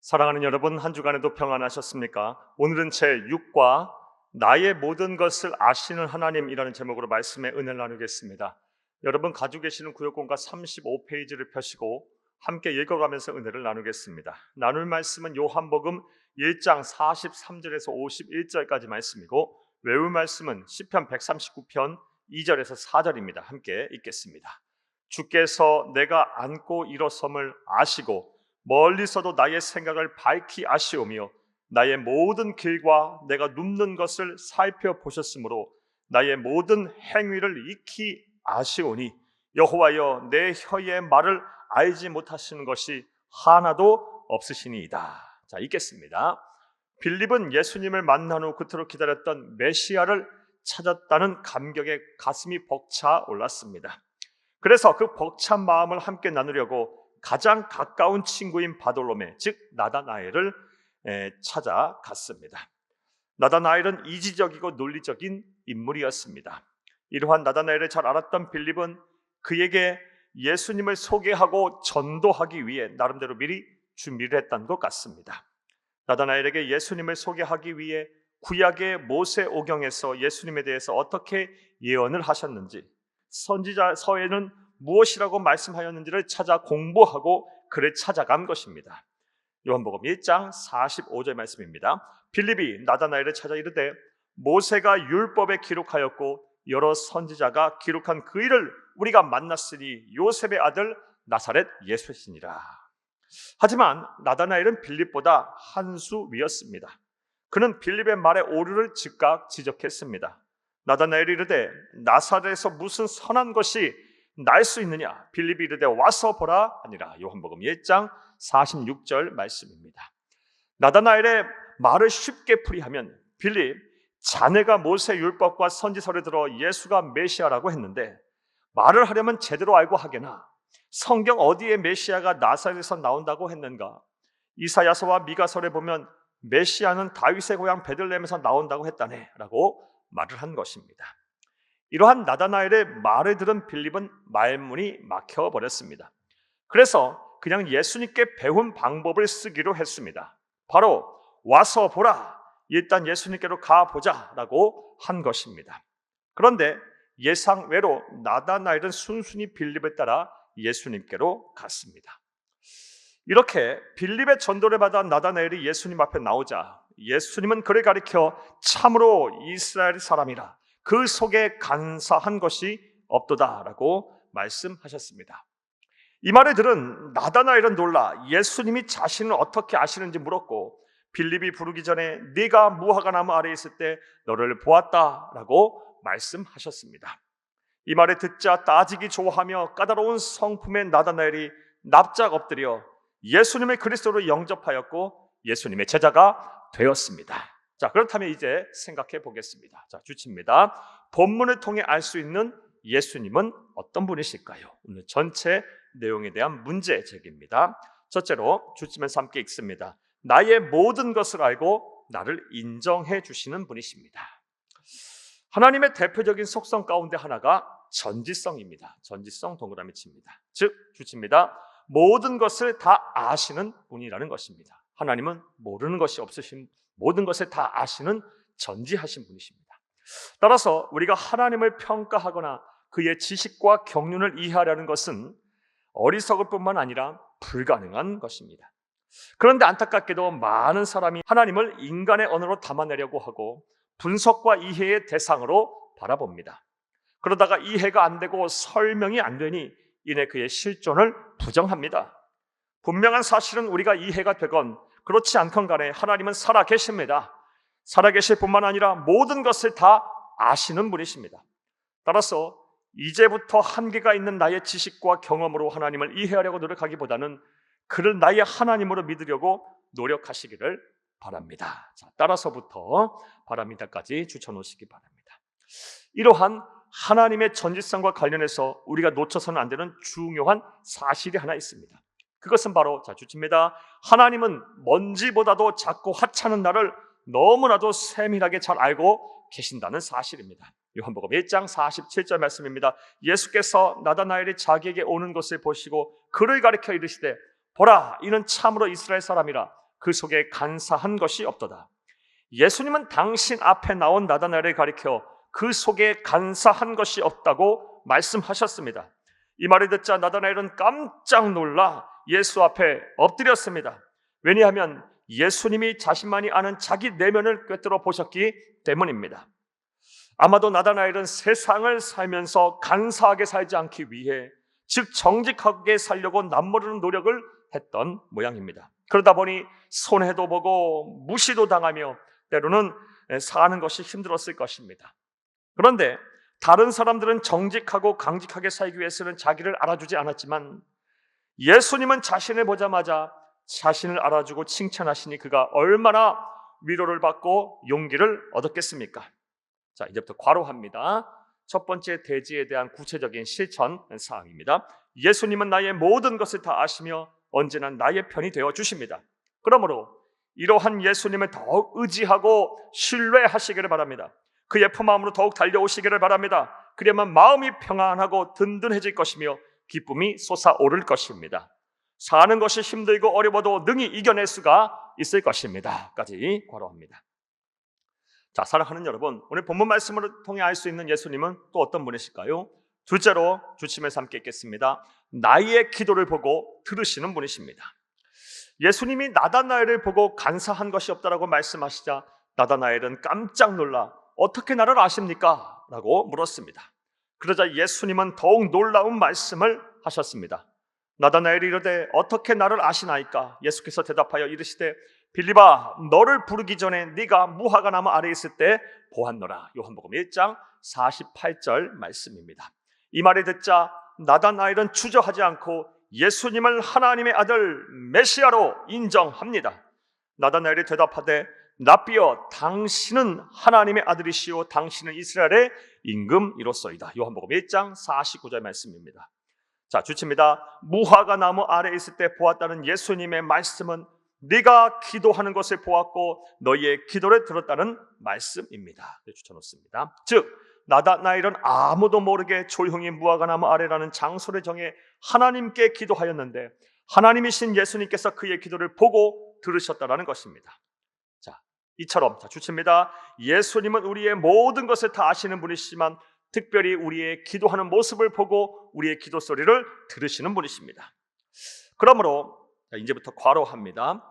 사랑하는 여러분, 한 주간에도 평안하셨습니까? 오늘은 제6과 나의 모든 것을 아시는 하나님이라는 제목으로 말씀의 은혜를 나누겠습니다. 여러분 가지고 계시는 구역본과 35페이지를 펴시고 함께 읽어가면서 은혜를 나누겠습니다. 나눌 말씀은 요한복음 1장 43절에서 51절까지 말씀이고, 외울 말씀은 시편 139편 2절에서 4절입니다. 함께 읽겠습니다. 주께서 내가 앉고 일어섬을 아시고 멀리서도 나의 생각을 밝히 아시오며 나의 모든 길과 내가 눕는 것을 살펴보셨으므로 나의 모든 행위를 익히 아시오니 여호와여, 내 혀의 말을 알지 못하시는 것이 하나도 없으시니이다. 자, 읽겠습니다. 빌립은 예수님을 만난 후 그토록 기다렸던 메시아를 찾았다는 감격에 가슴이 벅차 올랐습니다. 그래서 그 벅찬 마음을 함께 나누려고 가장 가까운 친구인 바돌로메, 즉 나다나엘을 찾아갔습니다. 나다나엘은 이지적이고 논리적인 인물이었습니다. 이러한 나다나엘을 잘 알았던 빌립은 그에게 예수님을 소개하고 전도하기 위해 나름대로 미리 준비를 했던 것 같습니다. 나다나엘에게 예수님을 소개하기 위해 구약의 모세오경에서 예수님에 대해서 어떻게 예언을 하셨는지, 선지자서에는 무엇이라고 말씀하였는지를 찾아 공부하고 그를 찾아간 것입니다. 요한복음 1장 45절 말씀입니다. 빌립이 나다나엘을 찾아 이르되 모세가 율법에 기록하였고 여러 선지자가 기록한 그 일을 우리가 만났으니 요셉의 아들 나사렛 예수시니라. 하지만 나다나엘은 빌립보다 한 수 위였습니다. 그는 빌립의 말에 오류를 즉각 지적했습니다. 나다나엘이 이르되 나사렛에서 무슨 선한 것이 날 수 있느냐? 빌립이 이르되 와서 보라 하니라. 요한복음 1장 46절 말씀입니다. 나다나엘의 말을 쉽게 풀이하면 빌립, 자네가 모세 율법과 선지서를 들어 예수가 메시아라고 했는데 말을 하려면 제대로 알고 하게나 성경 어디에 메시아가 나사렛에서 나온다고 했는가? 이사야서와 미가서를 보면 메시아는 다윗의 고향 베들레헴에서 나온다고 했다네 라고 말을 한 것입니다. 이러한 나다나엘의 말을 들은 빌립은 말문이 막혀버렸습니다. 그래서 그냥 예수님께 배운 방법을 쓰기로 했습니다. 바로 와서 보라, 일단 예수님께로 가보자 라고 한 것입니다. 그런데 예상외로 나다나엘은 순순히 빌립을 따라 예수님께로 갔습니다. 이렇게 빌립의 전도를 받아 나다나엘이 예수님 앞에 나오자 예수님은 그를 가리켜 참으로 이스라엘 사람이라, 그 속에 간사한 것이 없도다라고 말씀하셨습니다. 이 말을 들은 나다나엘은 놀라 예수님이 자신을 어떻게 아시는지 물었고, 빌립이 부르기 전에 네가 무화과 나무 아래에 있을 때 너를 보았다라고 말씀하셨습니다. 이 말을 듣자 따지기 좋아하며 까다로운 성품의 나다나엘이 납작 엎드려 예수님의 그리스도로 영접하였고 예수님의 제자가 되었습니다. 자, 그렇다면 이제 생각해 보겠습니다. 자, 주치입니다. 본문을 통해 알 수 있는 예수님은 어떤 분이실까요? 오늘 전체 내용에 대한 문제 제기입니다. 첫째로 주치면서 함께 읽습니다. 나의 모든 것을 알고 나를 인정해 주시는 분이십니다. 하나님의 대표적인 속성 가운데 하나가 전지성입니다. 전지성 동그라미 칩니다. 즉 주치입니다. 모든 것을 다 아시는 분이라는 것입니다. 하나님은 모르는 것이 없으신, 모든 것을 다 아시는 전지하신 분이십니다. 따라서 우리가 하나님을 평가하거나 그의 지식과 경륜을 이해하려는 것은 어리석을 뿐만 아니라 불가능한 것입니다. 그런데 안타깝게도 많은 사람이 하나님을 인간의 언어로 담아내려고 하고 분석과 이해의 대상으로 바라봅니다. 그러다가 이해가 안 되고 설명이 안 되니 이내 그의 실존을 부정합니다. 분명한 사실은 우리가 이해가 되건 그렇지 않건 간에 하나님은 살아계십니다. 살아계실 뿐만 아니라 모든 것을 다 아시는 분이십니다. 따라서 이제부터 한계가 있는 나의 지식과 경험으로 하나님을 이해하려고 노력하기보다는 그를 나의 하나님으로 믿으려고 노력하시기를 바랍니다. 자, 따라서부터 바랍니다까지 붙여놓으시기 바랍니다. 이러한 하나님의 전지성과 관련해서 우리가 놓쳐서는 안 되는 중요한 사실이 하나 있습니다. 그것은 바로, 자, 주칩니다. 하나님은 먼지보다도 작고 하찮은 나를 너무나도 세밀하게 잘 알고 계신다는 사실입니다. 요한복음 1장 47절 말씀입니다. 예수께서 나다나엘이 자기에게 오는 것을 보시고 그를 가리켜 이르시되 보라, 이는 참으로 이스라엘 사람이라, 그 속에 간사한 것이 없도다. 예수님은 당신 앞에 나온 나다나엘을 가리켜 그 속에 간사한 것이 없다고 말씀하셨습니다. 이 말을 듣자 나다나엘은 깜짝 놀라 예수 앞에 엎드렸습니다. 왜냐하면 예수님이 자신만이 아는 자기 내면을 꿰뚫어 보셨기 때문입니다. 아마도 나다나엘은 세상을 살면서 간사하게 살지 않기 위해, 즉 정직하게 살려고 남모르는 노력을 했던 모양입니다. 그러다 보니 손해도 보고 무시도 당하며 때로는 사는 것이 힘들었을 것입니다. 그런데 다른 사람들은 정직하고 강직하게 살기 위해서는 자기를 알아주지 않았지만 예수님은 자신을 보자마자 자신을 알아주고 칭찬하시니 그가 얼마나 위로를 받고 용기를 얻었겠습니까? 자, 이제부터 괄호합니다. 첫 번째 대지에 대한 구체적인 실천 사항입니다. 예수님은 나의 모든 것을 다 아시며 언제나 나의 편이 되어 주십니다. 그러므로 이러한 예수님을 더욱 의지하고 신뢰하시기를 바랍니다. 그의 품마음으로 더욱 달려오시기를 바랍니다. 그러면 마음이 평안하고 든든해질 것이며 기쁨이 솟아오를 것입니다. 사는 것이 힘들고 어려워도 능히 이겨낼 수가 있을 것입니다. 까지 괄호합니다. 자, 사랑하는 여러분, 오늘 본문 말씀을 통해 알 수 있는 예수님은 또 어떤 분이실까요? 둘째로 주침을 함께 읽겠습니다. 나의 기도를 보고 들으시는 분이십니다. 예수님이 나다나엘을 보고 간사한 것이 없다라고 말씀하시자 나다나엘은 깜짝 놀라 어떻게 나를 아십니까? 라고 물었습니다. 그러자 예수님은 더욱 놀라운 말씀을 하셨습니다. 나다나엘이 이르되 어떻게 나를 아시나이까? 예수께서 대답하여 이르시되 빌립아, 너를 부르기 전에 네가 무화과 나무 아래에 있을 때 보았노라. 요한복음 1장 48절 말씀입니다. 이 말을 듣자 나다나엘은 주저하지 않고 예수님을 하나님의 아들 메시아로 인정합니다. 나다나엘이 대답하되 랍비여, 당신은 하나님의 아들이시오 당신은 이스라엘의 임금이로소이다. 요한복음 1장 49절 말씀입니다. 자, 주칩니다. 무화과 나무 아래에 있을 때 보았다는 예수님의 말씀은 네가 기도하는 것을 보았고 너희의 기도를 들었다는 말씀입니다. 주쳐놓습니다. 즉 나다나엘은 아무도 모르게 조용히 무화과 나무 아래라는 장소를 정해 하나님께 기도하였는데 하나님이신 예수님께서 그의 기도를 보고 들으셨다라는 것입니다. 자, 이처럼 주칩니다. 예수님은 우리의 모든 것을 다 아시는 분이시지만 특별히 우리의 기도하는 모습을 보고 우리의 기도 소리를 들으시는 분이십니다. 그러므로 이제부터 괄호합니다.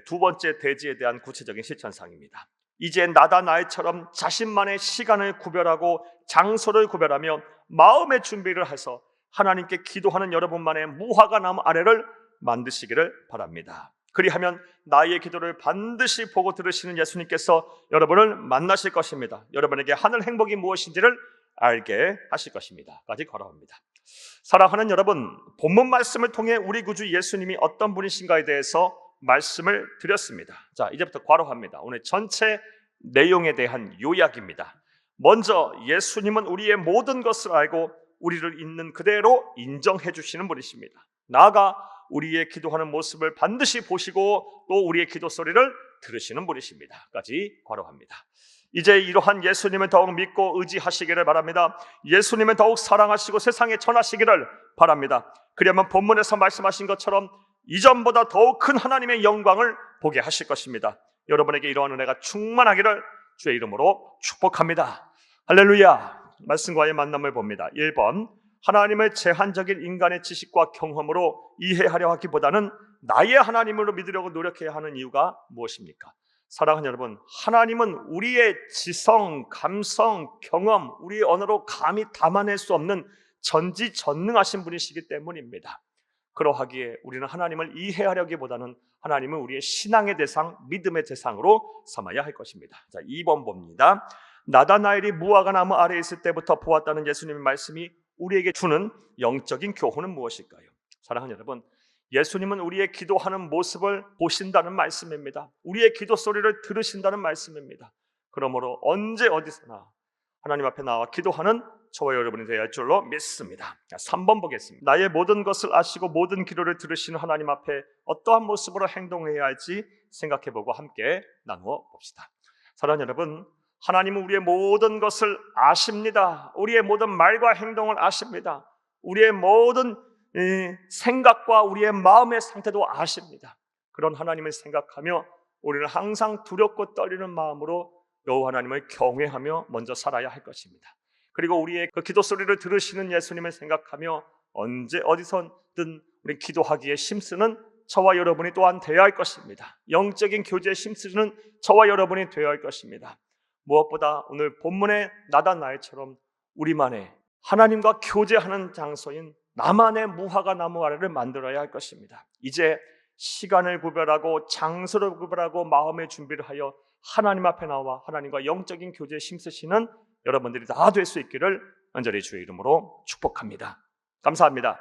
두 번째 대지에 대한 구체적인 실천사항입니다. 이제 나다나엘처럼 자신만의 시간을 구별하고 장소를 구별하며 마음의 준비를 해서 하나님께 기도하는 여러분만의 무화과 나무 아래를 만드시기를 바랍니다. 그리하면 나의 기도를 반드시 보고 들으시는 예수님께서 여러분을 만나실 것입니다. 여러분에게 하늘 행복이 무엇인지를 알게 하실 것입니다. 까지 걸어옵니다. 사랑하는 여러분, 본문 말씀을 통해 우리 구주 예수님이 어떤 분이신가에 대해서 말씀을 드렸습니다. 자, 이제부터 괄호합니다. 오늘 전체 내용에 대한 요약입니다. 먼저 예수님은 우리의 모든 것을 알고 우리를 있는 그대로 인정해 주시는 분이십니다. 나아가 우리의 기도하는 모습을 반드시 보시고 또 우리의 기도 소리를 들으시는 분이십니다. 까지 괄호합니다. 이제 이러한 예수님을 더욱 믿고 의지하시기를 바랍니다. 예수님을 더욱 사랑하시고 세상에 전하시기를 바랍니다. 그러면 본문에서 말씀하신 것처럼 이전보다 더욱 큰 하나님의 영광을 보게 하실 것입니다. 여러분에게 이러한 은혜가 충만하기를 주의 이름으로 축복합니다. 할렐루야. 말씀과의 만남을 봅니다. 1번, 하나님을 제한적인 인간의 지식과 경험으로 이해하려 하기보다는 나의 하나님으로 믿으려고 노력해야 하는 이유가 무엇입니까? 사랑하는 여러분, 하나님은 우리의 지성, 감성, 경험, 우리의 언어로 감히 담아낼 수 없는 전지전능하신 분이시기 때문입니다. 그러하기에 우리는 하나님을 이해하려기보다는 하나님은 우리의 신앙의 대상, 믿음의 대상으로 삼아야 할 것입니다. 자, 2번 봅니다. 나다나엘이 무화과 나무 아래에 있을 때부터 보았다는 예수님의 말씀이 우리에게 주는 영적인 교훈은 무엇일까요? 사랑하는 여러분, 예수님은 우리의 기도하는 모습을 보신다는 말씀입니다. 우리의 기도 소리를 들으신다는 말씀입니다. 그러므로 언제 어디서나 하나님 앞에 나와 기도하는 저와 여러분이 되어야 할 줄로 믿습니다. 3번 보겠습니다. 나의 모든 것을 아시고 모든 기도를 들으시는 하나님 앞에 어떠한 모습으로 행동해야 할지 생각해보고 함께 나누어 봅시다. 사랑하는 여러분, 하나님은 우리의 모든 것을 아십니다. 우리의 모든 말과 행동을 아십니다. 우리의 모든 생각과 우리의 마음의 상태도 아십니다. 그런 하나님을 생각하며 우리는 항상 두렵고 떨리는 마음으로 여호와 하나님을 경외하며 먼저 살아야 할 것입니다. 그리고 우리의 그 기도 소리를 들으시는 예수님을 생각하며 언제 어디서든 우리 기도하기에 힘쓰는 저와 여러분이 또한 되어야 할 것입니다. 영적인 교제에 힘쓰는 저와 여러분이 되어야 할 것입니다. 무엇보다 오늘 본문의 나다나엘처럼 우리만의 하나님과 교제하는 장소인 나만의 무화과 나무 아래를 만들어야 할 것입니다. 이제 시간을 구별하고 장소를 구별하고 마음의 준비를 하여 하나님 앞에 나와 하나님과 영적인 교제에 힘쓰시는 여러분들이 다 될 수 있기를 간절히 주의 이름으로 축복합니다. 감사합니다.